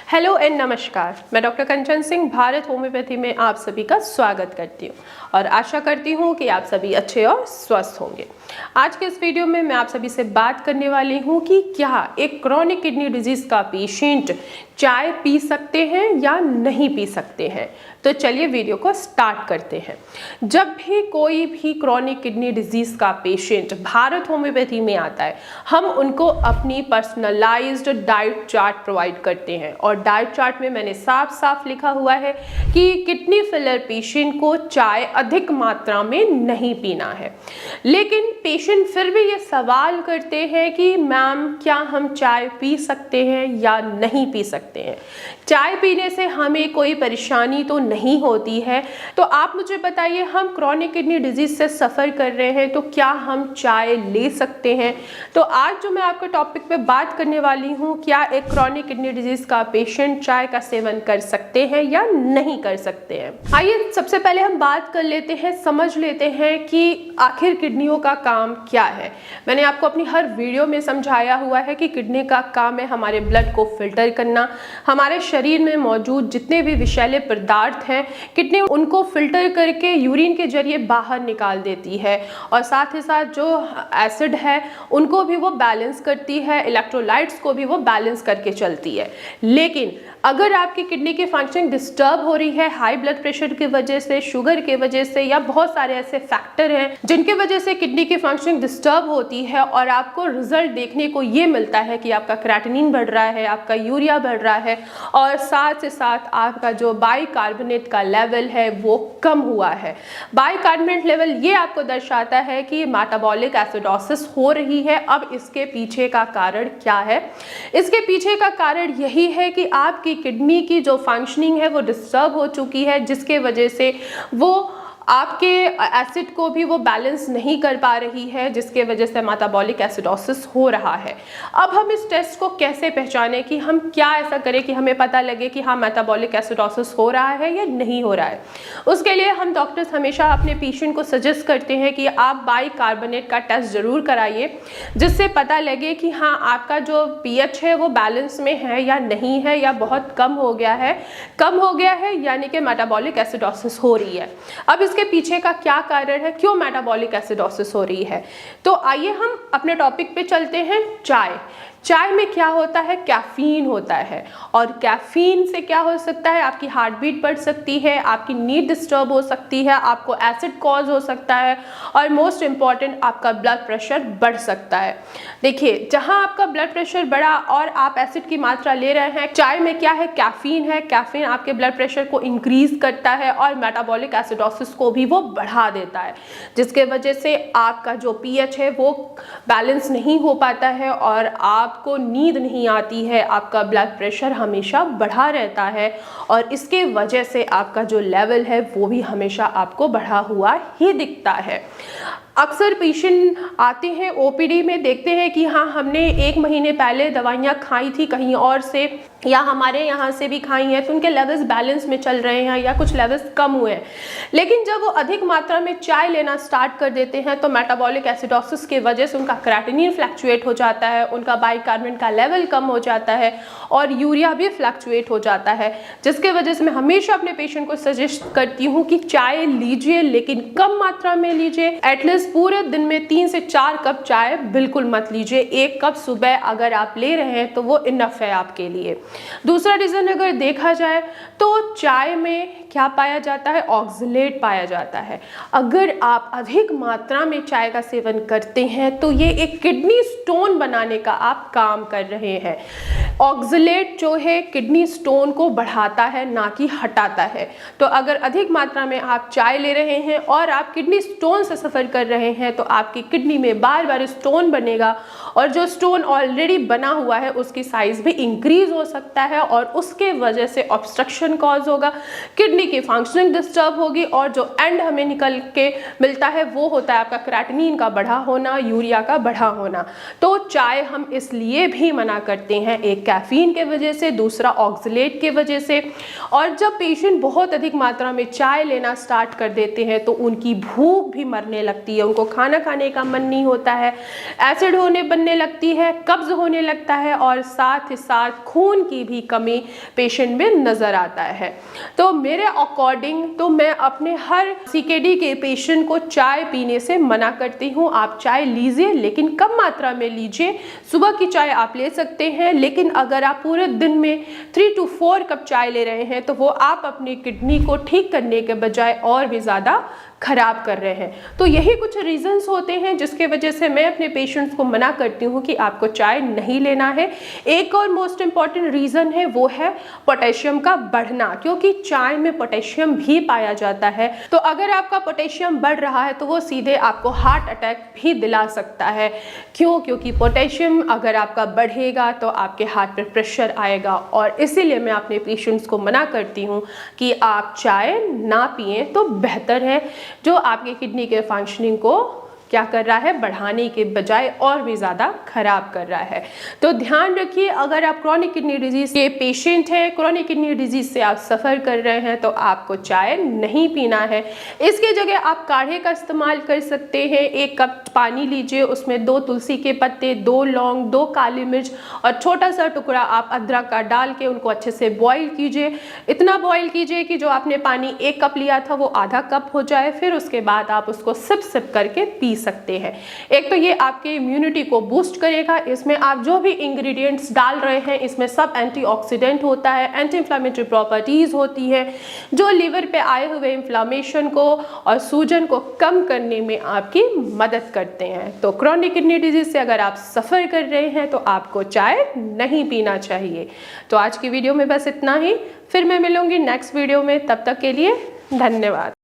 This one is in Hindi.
हेलो एंड नमस्कार। मैं डॉक्टर कंचन सिंह भारत होम्योपैथी में आप सभी का स्वागत करती हूँ और आशा करती हूँ कि आप सभी अच्छे और स्वस्थ होंगे। आज के इस वीडियो में मैं आप सभी से बात करने वाली हूँ कि क्या एक क्रॉनिक किडनी डिजीज का पेशेंट चाय पी सकते हैं या नहीं पी सकते हैं। तो चलिए वीडियो को स्टार्ट करते हैं। जब भी कोई भी क्रॉनिक किडनी डिजीज का पेशेंट भारत होम्योपैथी में आता है, हम उनको अपनी पर्सनलाइज्ड डाइट चार्ट प्रोवाइड करते हैं और डाइट चार्ट में मैंने साफ साफ लिखा हुआ है कि किडनी फेलियर पेशेंट को चाय अधिक मात्रा में नहीं पीना है। लेकिन पेशेंट फिर भी ये सवाल करते हैं कि मैम क्या हम चाय पी सकते हैं या नहीं पी सकते हैं। चाय पीने से हमें कोई परेशानी तो नहीं होती है। तो आप मुझे बताइए, हम क्रॉनिक किडनी डिजीज से सफ़र कर रहे हैं तो क्या हम चाय ले सकते हैं। तो आज जो मैं आपके टॉपिक पे बात करने वाली हूँ, क्या एक क्रॉनिक किडनी डिजीज का पेशेंट चाय का सेवन कर सकते हैं या नहीं कर सकते हैं। आइए सबसे पहले हम बात कर लेते हैं, समझ लेते हैं कि आखिर किडनियों का काम क्या है। मैंने आपको अपनी हर वीडियो में समझाया हुआ है कि किडनी का काम है हमारे ब्लड को फिल्टर करना। हमारे शरीर में मौजूद जितने भी विषैले पदार्थ हैं, किडनी उनको फिल्टर करके यूरिन के जरिए बाहर निकाल देती है और साथ ही साथ जो एसिड है उनको भी वो बैलेंस करती है, इलेक्ट्रोलाइट्स को भी वो बैलेंस करके चलती है। लेकिन अगर आपकी किडनी की फंक्शनिंग डिस्टर्ब हो रही है हाई ब्लड प्रेशर की वजह से, शुगर की वजह से या बहुत सारे ऐसे फैक्टर हैं जिनके वजह से किडनी की फंक्शनिंग डिस्टर्ब होती है और आपको रिजल्ट देखने को ये मिलता है कि आपका क्रेटिनिन बढ़ रहा है, आपका यूरिया बढ़ रहा है और साथ ही साथ आपका जो बाइकार्बोनेट का लेवल है वो कम हुआ है। बाइकार्बोनेट लेवल ये आपको दर्शाता है कि मेटाबॉलिक एसिडोसिस हो रही है। अब इसके पीछे का कारण क्या है? इसके पीछे का कारण यही है कि आपकी किडनी की जो फंक्शनिंग है वो डिस्टर्ब हो चुकी है, जिसके वजह से वो आपके एसिड को भी वो बैलेंस नहीं कर पा रही है, जिसके वजह से मेटाबॉलिक एसिडोसिस हो रहा है। अब हम इस टेस्ट को कैसे पहचानें कि हम क्या ऐसा करें कि हमें पता लगे कि हाँ मेटाबॉलिक एसिडोसिस हो रहा है या नहीं हो रहा है। उसके लिए हम डॉक्टर्स हमेशा अपने पेशेंट को सजेस्ट करते हैं कि आप बाइकार्बोनेट का टेस्ट ज़रूर कराइए, जिससे पता लगे कि हाँ आपका जो पीएच है वो बैलेंस में है या नहीं है, या बहुत कम हो गया है यानी कि मेटाबॉलिक एसिडोसिस हो रही है। अब इसके पीछे का क्या कारण है, क्यों मेटाबॉलिक एसिडोसिस हो रही है। तो आइए हम अपने टॉपिक पे चलते हैं। चाय में क्या होता है? कैफीन होता है और कैफीन से क्या हो सकता है? आपकी हार्ट बीट बढ़ सकती है, आपकी नींद डिस्टर्ब हो सकती है, आपको एसिड कॉज हो सकता है और मोस्ट इम्पॉर्टेंट आपका ब्लड प्रेशर बढ़ सकता है। देखिए, जहां आपका ब्लड प्रेशर बढ़ा और आप एसिड की मात्रा ले रहे हैं, चाय में क्या है? कैफीन है। कैफीन आपके ब्लड प्रेशर को इंक्रीज करता है और मेटाबॉलिक एसिडोसिस को भी वो बढ़ा देता है, जिसके वजह से आपका जो पीएच है वो बैलेंस नहीं हो पाता है और आपको नींद नहीं आती है, आपका ब्लड प्रेशर हमेशा बढ़ा रहता है और इसके वजह से आपका जो लेवल है वो भी हमेशा आपको बढ़ा हुआ ही दिखता है। अक्सर पेशेंट आते हैं ओपीडी में, देखते हैं कि हाँ हमने 1 महीने पहले दवाइयाँ खाई थी कहीं और से या हमारे यहाँ से भी खाई हैं, तो उनके लेवल्स बैलेंस में चल रहे हैं या कुछ लेवल्स कम हुए हैं। लेकिन जब वो अधिक मात्रा में चाय लेना स्टार्ट कर देते हैं तो मेटाबॉलिक एसिडोसिस की वजह से उनका क्रेटिनिन फ्लक्चुएट हो जाता है, उनका बाइकार्बोनेट का लेवल कम हो जाता है और यूरिया भी फ्लक्चुएट हो जाता है, जिसके वजह से मैं हमेशा अपने पेशेंट को सजेस्ट करती हूँ कि चाय लीजिए लेकिन कम मात्रा में लीजिए। एटलीस्ट पूरे दिन में 3 से 4 कप चाय बिल्कुल मत लीजिए। 1 कप सुबह अगर आप ले रहे हैं तो वो इनफ है आपके लिए। दूसरा रीज़न अगर देखा जाए तो चाय में क्या पाया जाता है? ऑक्सलेट पाया जाता है। अगर आप अधिक मात्रा में चाय का सेवन करते हैं तो ये एक किडनी स्टोन बनाने का आप काम कर रहे हैं। ऑक्सलेट जो है किडनी स्टोन को बढ़ाता है, ना कि हटाता है। तो अगर अधिक मात्रा में आप चाय ले रहे हैं और आप किडनी स्टोन से सफ़र कर रहे हैं तो आपकी किडनी में बार बार स्टोन बनेगा और जो स्टोन ऑलरेडी बना हुआ है उसकी साइज भी इंक्रीज हो सकता है और उसके वजह से ऑब्स्ट्रक्शन कॉज होगा, किडनी की फंक्शनिंग डिस्टर्ब होगी और जो एंड हमें निकल के मिलता है वो होता है आपका क्रेटिनिन का बढ़ा होना, यूरिया का बढ़ा होना। तो चाय हम इसलिए भी मना करते हैं, एक कैफीन के वजह से, दूसरा ऑक्सलेट के वजह से। और जब पेशेंट बहुत अधिक मात्रा में चाय लेना स्टार्ट कर देते हैं तो उनकी भूख भी मरने लगती है, उनको खाना खाने का मन नहीं होता है, एसिड बनने लगती है, कब्ज होने लगता है और साथ ही साथ खून की भी कमी पेशेंट में नज़र आता है। तो मेरे अकॉर्डिंग तो मैं अपने हर सीकेडी के पेशेंट को चाय पीने से मना करती हूँ। आप चाय लीजिए लेकिन कम मात्रा में लीजिए। सुबह की चाय आप ले सकते हैं, लेकिन अगर आप पूरे दिन में 3 to 4 कप चाय ले रहे हैं तो वो आप अपनी किडनी को ठीक करने के बजाय और भी ज़्यादा खराब कर रहे हैं। तो यही कुछ रीजंस होते हैं जिसके वजह से मैं अपने पेशेंट्स को मना करती हूँ कि आपको चाय नहीं लेना है। एक और मोस्ट इम्पॉर्टेंट रीज़न है, वो है पोटेशियम का बढ़ना, क्योंकि चाय में पोटेशियम भी पाया जाता है। तो अगर आपका पोटेशियम बढ़ रहा है तो वो सीधे आपको हार्ट अटैक भी दिला सकता है। क्यों? क्योंकि पोटेशियम अगर आपका बढ़ेगा तो आपके हार्ट पर प्रेशर आएगा, और इसीलिए मैं अपने पेशेंट्स को मना करती हूँ कि आप चाय ना पिएं तो बेहतर है, जो आपके किडनी के फंक्शनिंग को क्या कर रहा है, बढ़ाने के बजाय और भी ज़्यादा खराब कर रहा है। तो ध्यान रखिए, अगर आप क्रॉनिक किडनी डिजीज़ के पेशेंट हैं, क्रॉनिक किडनी डिजीज़ से आप सफ़र कर रहे हैं, तो आपको चाय नहीं पीना है। इसके जगह आप काढ़े का इस्तेमाल कर सकते हैं। 1 कप पानी लीजिए, उसमें 2 तुलसी के पत्ते, 2 लौंग, 2 काली मिर्च और छोटा सा टुकड़ा आप अदरक का डाल के उनको अच्छे से बॉईल कीजिए। इतना बॉईल कीजिए कि जो आपने पानी 1 कप लिया था वो आधा कप हो जाए। फिर उसके बाद आप उसको सिप सिप करके पी सकते हैं। एक तो ये आपके इम्यूनिटी को बूस्ट करेगा। इसमें आप जो भी इंग्रेडिएंट्स डाल रहे हैं इसमें सब एंटीऑक्सीडेंट होता है, एंटी इंफ्लेमेटरी प्रॉपर्टीज होती है, जो लीवर पे आए हुए इन्फ्लामेशन को और सूजन को कम करने में आपकी मदद करते हैं। तो क्रॉनिक किडनी डिजीज से अगर आप सफ़र कर रहे हैं तो आपको चाय नहीं पीना चाहिए। तो आज की वीडियो में बस इतना ही, फिर मैं मिलूंगी नेक्स्ट वीडियो में। तब तक के लिए धन्यवाद।